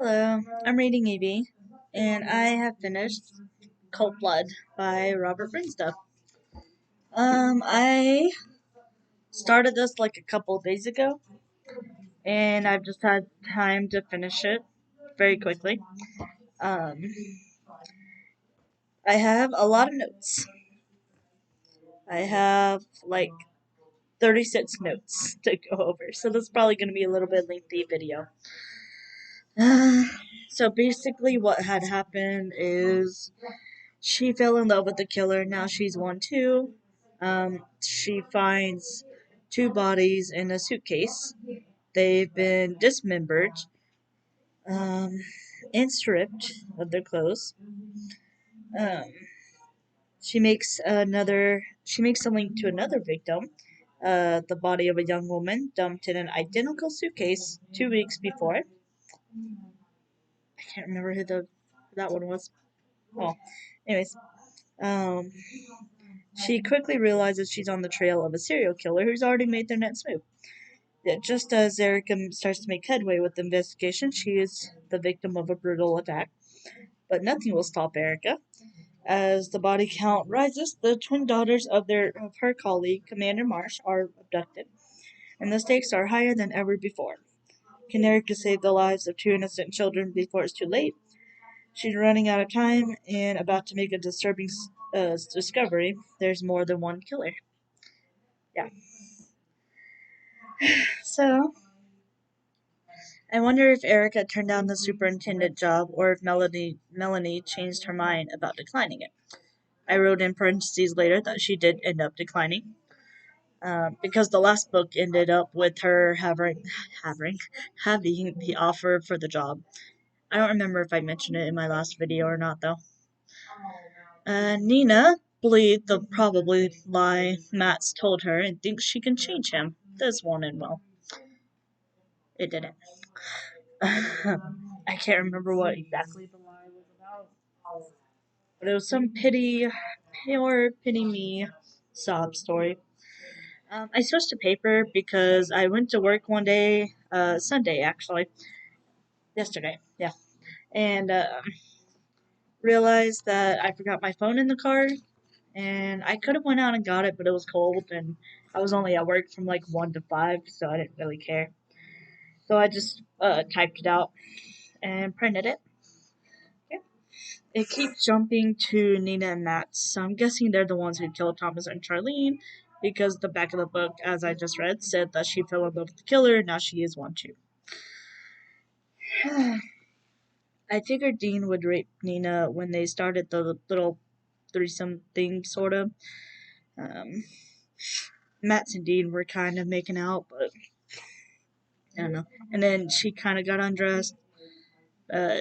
Hello, I'm reading EV, and I have finished Cold Blood by Robert Bryndza. I started this like a couple of days ago, and I've just had time to finish it very quickly. Um, I have a lot of notes. I have like 36 notes to go over, so this is probably going to be a little bit lengthy video. So basically, what had happened is she fell in love with the killer. Now she's one too. She finds two bodies in a suitcase. They've been dismembered um, and stripped of their clothes. Um, she makes another. She makes a link to another victim. The body of a young woman dumped in an identical suitcase 2 weeks before. I can't remember who that one was. Oh, anyways, um, she quickly realizes she's on the trail of a serial killer who's already made their next move. Yet just as Erica starts to make headway with the investigation, she is the victim of a brutal attack. But nothing will stop Erica. As the body count rises, the twin daughters of her colleague, Commander Marsh, are abducted, and the stakes are higher than ever before. Can Erica save the lives of two innocent children before it's too late? She's running out of time and about to make a disturbing discovery. There's more than one killer. Yeah. So, I wonder if Erica turned down the superintendent job or if Melanie changed her mind about declining it. I wrote in parentheses later that she did end up declining, because the last book ended up with her having, having the offer for the job. I don't remember if I mentioned it in my last video or not, though. Nina believed the probably lie Matt's told her and thinks she can change him. This won't end well. It didn't. I can't remember what exactly the lie was about. But it was some pity me sob story. I switched to paper because I went to work one day, Sunday actually, yesterday, yeah, and realized that I forgot my phone in the car, and I could have went out and got it, but it was cold, and I was only at work from like 1 to 5, so I didn't really care. So I just typed it out and printed it. Yeah. It keeps jumping to Nina and Matt, so I'm guessing they're the ones who killed Thomas and Charlene, because the back of the book, as I just read, said that she fell in love with the killer, now she is one too. I figured Dean would rape Nina when they started the little threesome thing, sort of. Um, Matt and Dean were kind of making out, but I don't know. And then she kind of got undressed. No.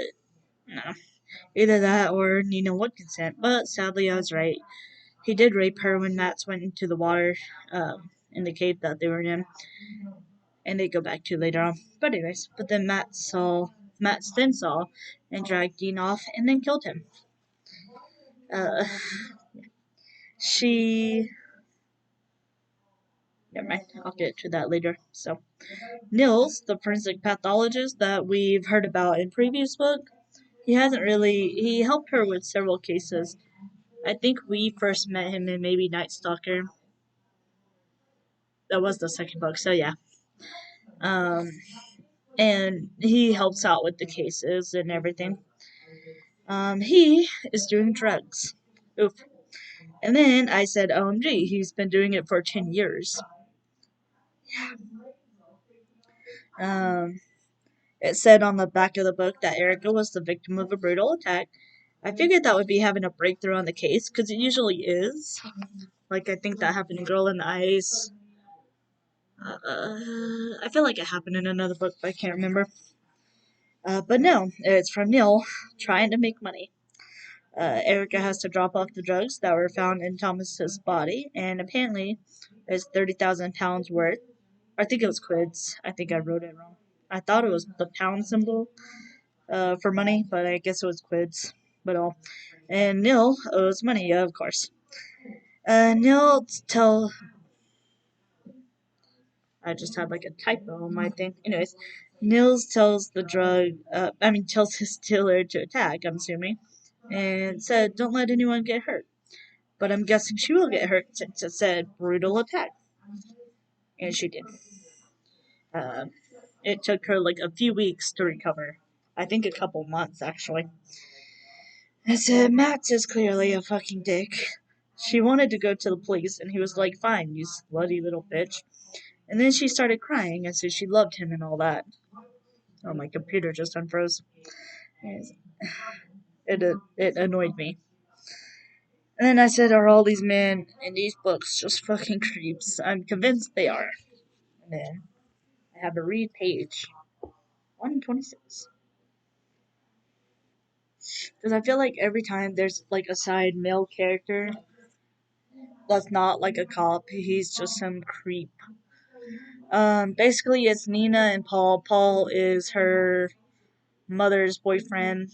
Either that or Nina would consent, but sadly I was right. He did rape her when Matt went into the water in the cave that they were in, and they go back to later on. But anyways, but then Matt then saw and dragged Dean off and then killed him. Uh, she. Never mind, I'll get to that later. So, Nils, the forensic pathologist that we've heard about in previous book, he helped her with several cases. I think we first met him in maybe Night Stalker. That was the second book, so yeah. Um, and he helps out with the cases and everything. He is doing drugs. Oof. And then I said, OMG, he's been doing it for 10 years. Um, it said on the back of the book that Erica was the victim of a brutal attack. I figured that would be having a breakthrough on the case, because it usually is. Like, I think that happened in Girl in the Ice. I feel like it happened in another book, but I can't remember. But no, it's from Neil, trying to make money. Erica has to drop off the drugs that were found in Thomas's body, and apparently it's 30,000 pounds worth. I think it was quids. I think I wrote it wrong. I thought it was the pound symbol for money, but I guess it was quids. But all. And Neil owes money, of course. Neil tell. I just had like a typo on my thing. Anyways, Nils tells his dealer to attack, I'm assuming, and said, don't let anyone get hurt. But I'm guessing she will get hurt since it said brutal attack. And she did. Uh, it took her like a few weeks to recover. I think a couple months, actually. I said, Matt is clearly a fucking dick. She wanted to go to the police, and he was like, fine, you slutty little bitch. And then she started crying and said she loved him and all that. Oh, my computer just unfroze. It annoyed me. And then I said, are all these men in these books just fucking creeps? I'm convinced they are. And then I have to read page 126. Because I feel like every time there's like a side male character that's not like a cop, he's just some creep. Basically, it's Nina and Paul. Paul is her mother's boyfriend.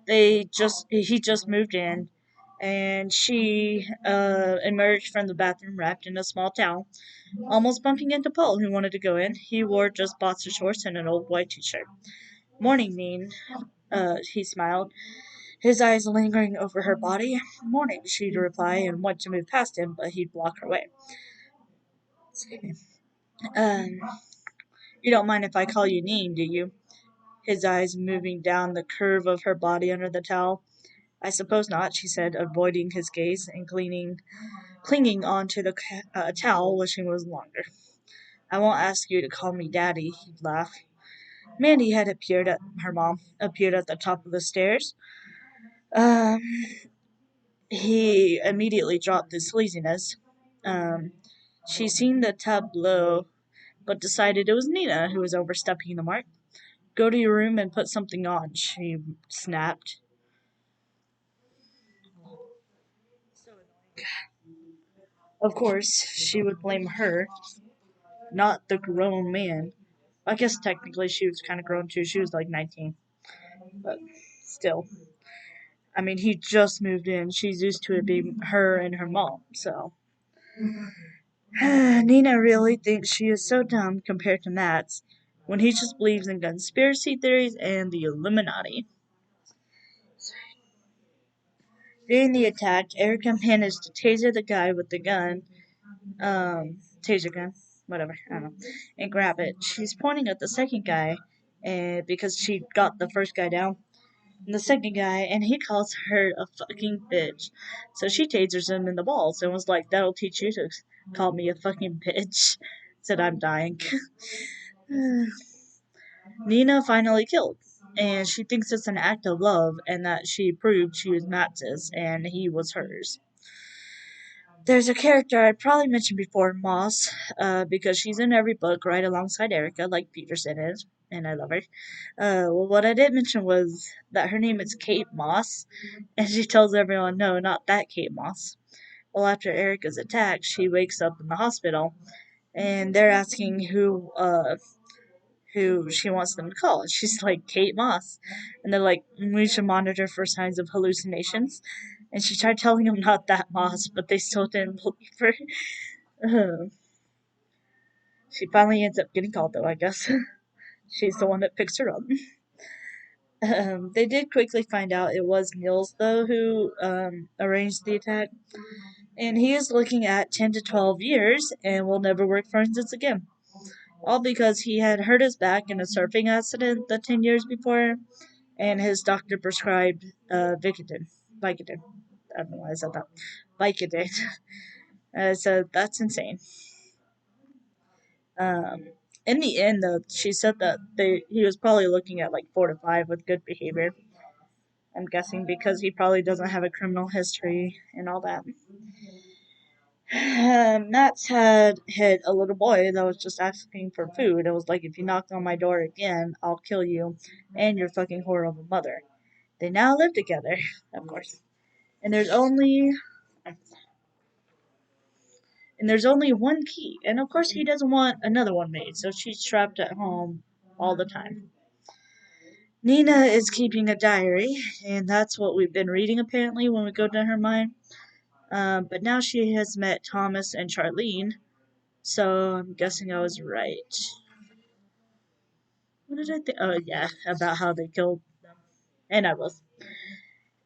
He just moved in, and she emerged from the bathroom wrapped in a small towel, almost bumping into Paul, who wanted to go in. He wore just boxer shorts and an old white t-shirt. Morning, Neen. He smiled, his eyes lingering over her body. Morning, she'd reply, and went to move past him, but he'd block her way. Um, you don't mind if I call you Neen, do you? His eyes moving down the curve of her body under the towel. I suppose not, she said, avoiding his gaze and clinging onto the towel, wishing it was longer. I won't ask you to call me Daddy, he'd laugh. Mandy had her mom appeared at the top of the stairs. Um, he immediately dropped his sleaziness. Um, she seen the tableau, but decided it was Nina who was overstepping the mark. Go to your room and put something on, she snapped. Of course, she would blame her, not the grown man. I guess technically she was kind of grown too. She was like 19. But still. I mean, he just moved in. She's used to it being her and her mom, so. Nina really thinks she is so dumb compared to Matt's when he just believes in conspiracy theories and the Illuminati. During the attack, Erica managed to taser the guy with the gun, taser gun, whatever, I don't know, and grab it. She's pointing at the second guy, and because she got the first guy down, and the second guy, and he calls her a fucking bitch. So she tasers him in the balls and was like, that'll teach you to call me a fucking bitch. Said I'm dying. Nina finally killed, and she thinks it's an act of love and that she proved she was Max's and he was hers. There's a character I probably mentioned before, Moss, because she's in every book right alongside Erica, like Peterson is, and I love her. Well, what I didn't mention was that her name is Kate Moss, and she tells everyone, no, not that Kate Moss. Well, after Erica's attack, she wakes up in the hospital, and they're asking who she wants them to call. And she's like, Kate Moss. And they're like, we should monitor for signs of hallucinations. And she tried telling them not that Moss, but they still didn't believe her. She finally ends up getting called, though, I guess. She's the one that picks her up. They did quickly find out it was Niels, though, who arranged the attack. And he is looking at 10 to 12 years and will never work forensics again. All because he had hurt his back in a surfing accident the 10 years before, and his doctor prescribed Vicodin. Vicodin. I don't know why I said that. Vicodin. So that's insane. Um, in the end, though, she said that he was probably looking at like 4 to 5 with good behavior. I'm guessing because he probably doesn't have a criminal history and all that. Matt's had hit a little boy that was just asking for food. It was like, if you knock on my door again, I'll kill you and your fucking horrible mother. They now live together, of course. And there's only one key. And of course he doesn't want another one made, so she's trapped at home all the time. Nina is keeping a diary, and that's what we've been reading apparently when we go to her mind. But now she has met Thomas and Charlene, So I'm guessing I was right. What did I think? Oh, yeah, about how they killed them. And I was.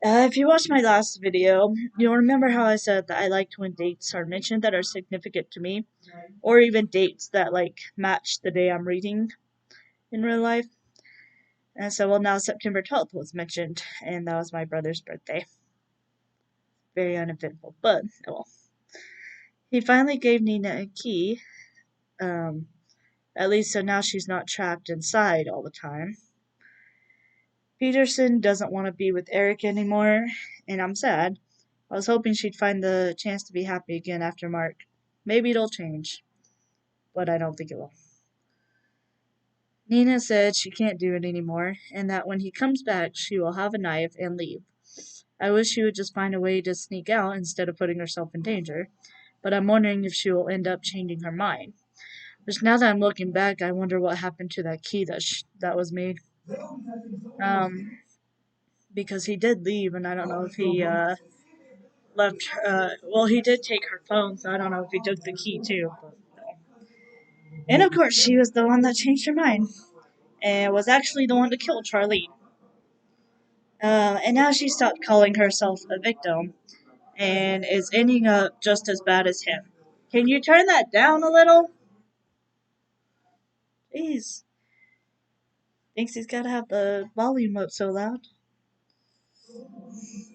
If you watched my last video, you'll remember how I said that I liked when dates are mentioned that are significant to me, or even dates that like match the day I'm reading in real life. And so, well, now September 12th was mentioned, and that was my brother's birthday. Very uneventful, but oh well. He finally gave Nina a key, um, at least so now she's not trapped inside all the time. Peterson doesn't want to be with Eric anymore, and I'm sad. I was hoping she'd find the chance to be happy again after Mark. Maybe it'll change, but I don't think it will. Nina said she can't do it anymore, and that when he comes back, she will have a knife and leave. I wish she would just find a way to sneak out instead of putting herself in danger, but I'm wondering if she will end up changing her mind. Just now that I'm looking back, I wonder what happened to that key that was made. Um, because he did leave, and I don't know if he left. Well, he did take her phone, so I don't know if he took the key too. But, and of course, she was the one that changed her mind, and was actually the one to kill Charlie. And now she stopped calling herself a victim, and is ending up just as bad as him. Can you turn that down a little? Jeez. Thinks he's gotta have the volume up so loud.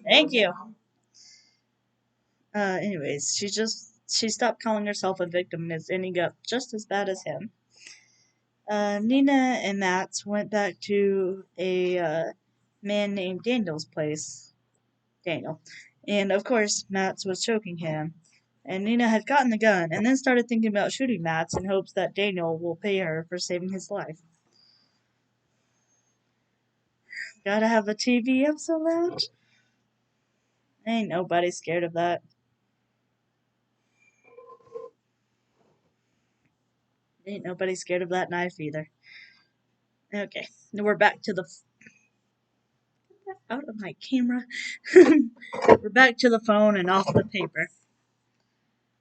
Thank you. Anyways, she stopped calling herself a victim and is ending up just as bad as him. Nina and Matt went back to a man named Daniel's place. Daniel. And of course, Matt was choking him. And Nina had gotten the gun and then started thinking about shooting Matt in hopes that Daniel will pay her for saving his life. Gotta have a TV up so loud? Ain't nobody scared of that. Ain't nobody scared of that knife either. Okay, now we're back to the out of my camera. We're back to the phone and off the paper.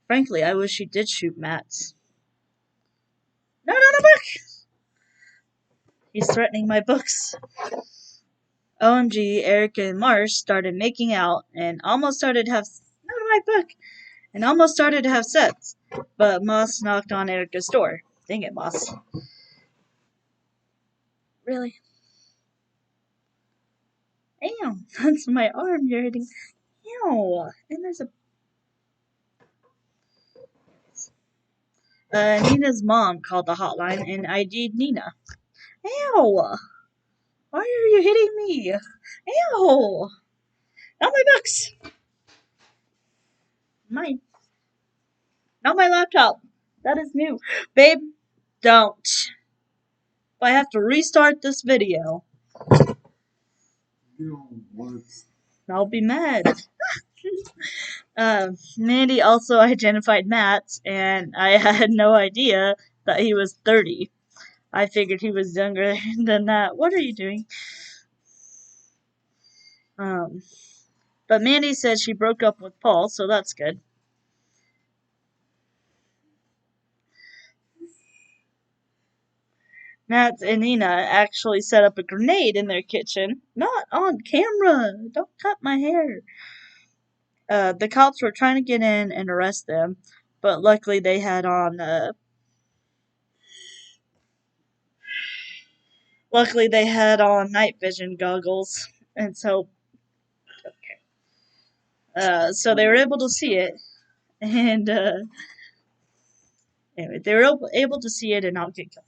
Frankly, I wish she did shoot Matt's. No, not a book! He's threatening my books. OMG, Eric and Marsh started making out and almost started to have not my book and almost started to have sex. But Moss knocked on Erica's door. Dang it, Moss. Really? Damn, that's my arm you're hitting. Ew. And there's a Nina's mom called the hotline and ID'd Nina. Ew! Why are you hitting me? Ew! Not my books! My, not my laptop. That is new. Babe, don't. If I have to restart this video, I'll be mad. Mandy also identified Matt, and I had no idea that he was 30. I figured he was younger than that. What are you doing? But Mandy said she broke up with Paul, so that's good. Matt and Nina actually set up a grenade in their kitchen. Not on camera! Don't cut my hair! The cops were trying to get in and arrest them, but luckily they had on, night vision goggles, and so they were able to see it, and, anyway, they were able to see it and not get killed.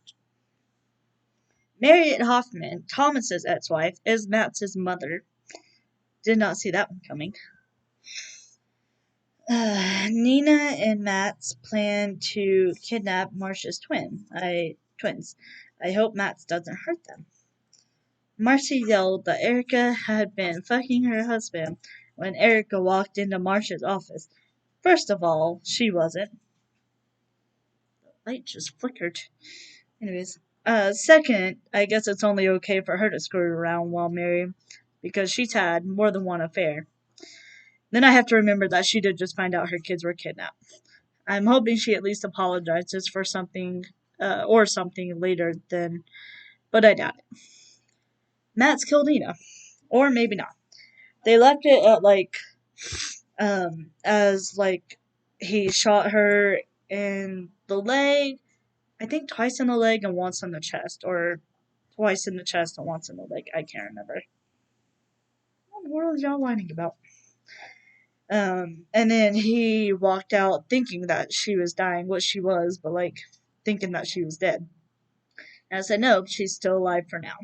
Marriott Hoffman, Thomas's ex-wife, is Matt's mother. Did not see that one coming. Nina and Matt's plan to kidnap Marcia's twins. I hope Matt's doesn't hurt them. Marcia yelled that Erica had been fucking her husband when Erica walked into Marcia's office. First of all, she wasn't. The light just flickered. Anyways, second, I guess it's only okay for her to screw around while married, because she's had more than one affair. Then I have to remember that she did just find out her kids were kidnapped. I'm hoping she at least apologizes for something, or something later then, but I doubt it. Matt's killed Nina, or maybe not. They left it at as he shot her in the leg, I think twice in the leg and once in the chest, or twice in the chest and once in the leg. I can't remember. What in the world is y'all whining about? And then he walked out thinking that she was dying, what she was, but thinking that she was dead. And I said, no, she's still alive for now.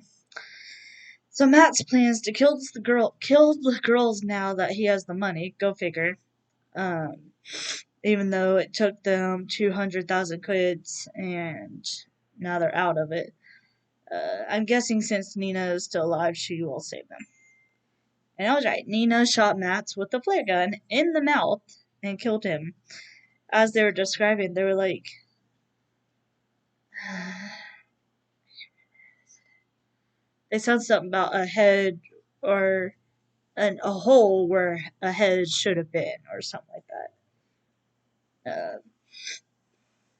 So Matt's plans to kill the girls now that he has the money. Go figure. Um, Even though it took them 200,000 quids and now they're out of it. I'm guessing since Nina is still alive, she will save them. And I was right. Nina shot Mats with a flare gun in the mouth and killed him. As they were describing, they were like, they said something about a head or a hole where a head should have been, or something like that.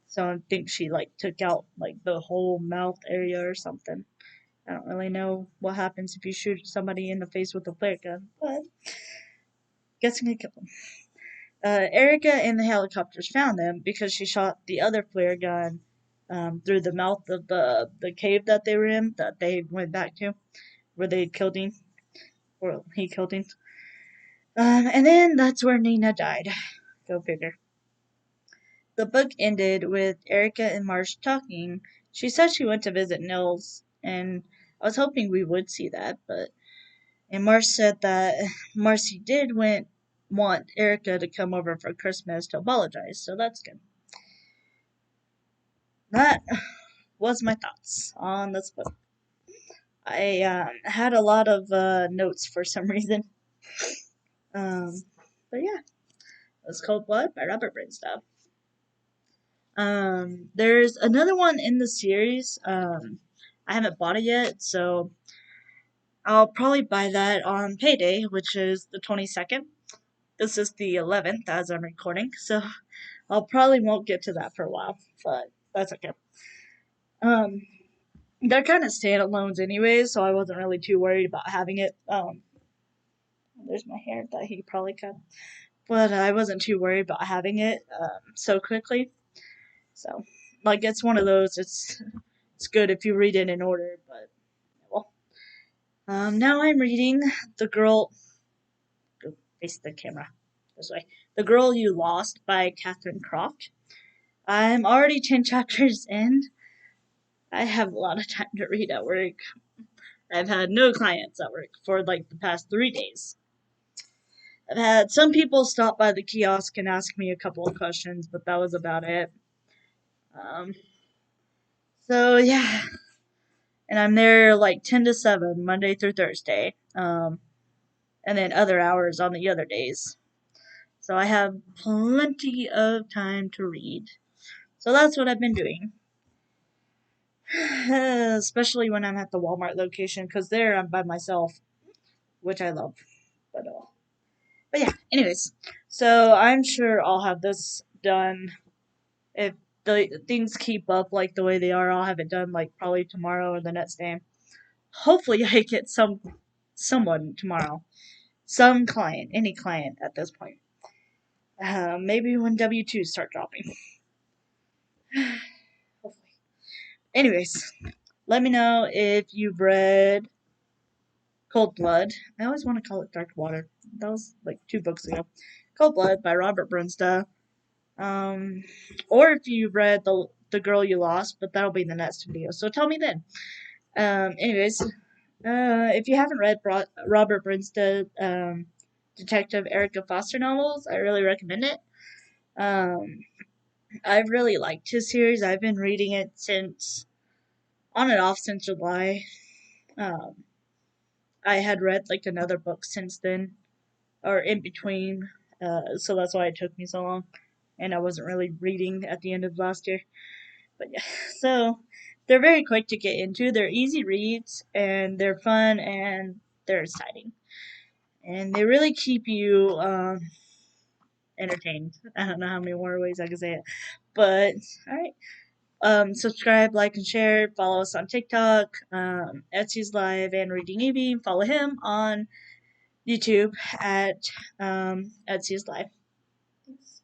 So I think she took out the whole mouth area or something. I don't really know what happens if you shoot somebody in the face with a flare gun, but guessing I killed them. Erica and the helicopters found them because she shot the other flare gun through the mouth of the cave that they were in, that they went back to, where they killed him, or he killed him. And then that's where Nina died. Go figure. The book ended with Erica and Marsh talking. She said she went to visit Nils, and I was hoping we would see that, but and Marsh said that Marcy did want Erica to come over for Christmas to apologize, so that's good. That was my thoughts on this book. I had a lot of notes for some reason. Um, but yeah, it was Cold Blood by Robert Bryndza. There's another one in the series. I haven't bought it yet, so I'll probably buy that on payday, which is the 22nd. This is the 11th as I'm recording, so I'll probably won't get to that for a while, but that's okay. Um, they're kind of standalones anyways, so I wasn't really too worried about having it. There's my hair that he probably cut, but I wasn't too worried about having it so quickly. So, it's one of those. It's good if you read it in order, but well. Now I'm reading The Girl. Face the camera this way. The Girl You Lost by Catherine Croft. I'm already 10 chapters in. I have a lot of time to read at work. I've had no clients at work for the past 3 days. I've had some people stop by the kiosk and ask me a couple of questions, but that was about it. Um, so yeah, and I'm there 10 to 7, Monday through Thursday, and then other hours on the other days. So I have plenty of time to read. So that's what I've been doing. Especially when I'm at the Walmart location, because there I'm by myself, which I love. But yeah, anyways. So I'm sure I'll have this done. If the things keep up the way they are, I'll have it done probably tomorrow or the next day. Hopefully I get someone tomorrow. Some client, any client at this point. Maybe when W-2s start dropping. Hopefully. Anyways, let me know if you've read Cold Blood. I always want to call it Dark Water. That was 2 books ago. Cold Blood by Robert Bryndza. Or if you've read the Girl You Lost, but that'll be in the next video. So tell me then. Anyways, if you haven't read Robert Bryndza, Detective Erica Foster novels, I really recommend it. I've really liked his series. I've been reading it on and off since July. I had read another book since then, or in between, so that's why it took me so long, and I wasn't really reading at the end of last year. But yeah, so they're very quick to get into. They're easy reads, and they're fun, and they're exciting, and they really keep you entertained. I don't know how many more ways I can say it. But, alright. Subscribe, like, and share. Follow us on TikTok, Etsy's Live, and Reading Evie. Follow him on YouTube at Etsy's Live. Thanks.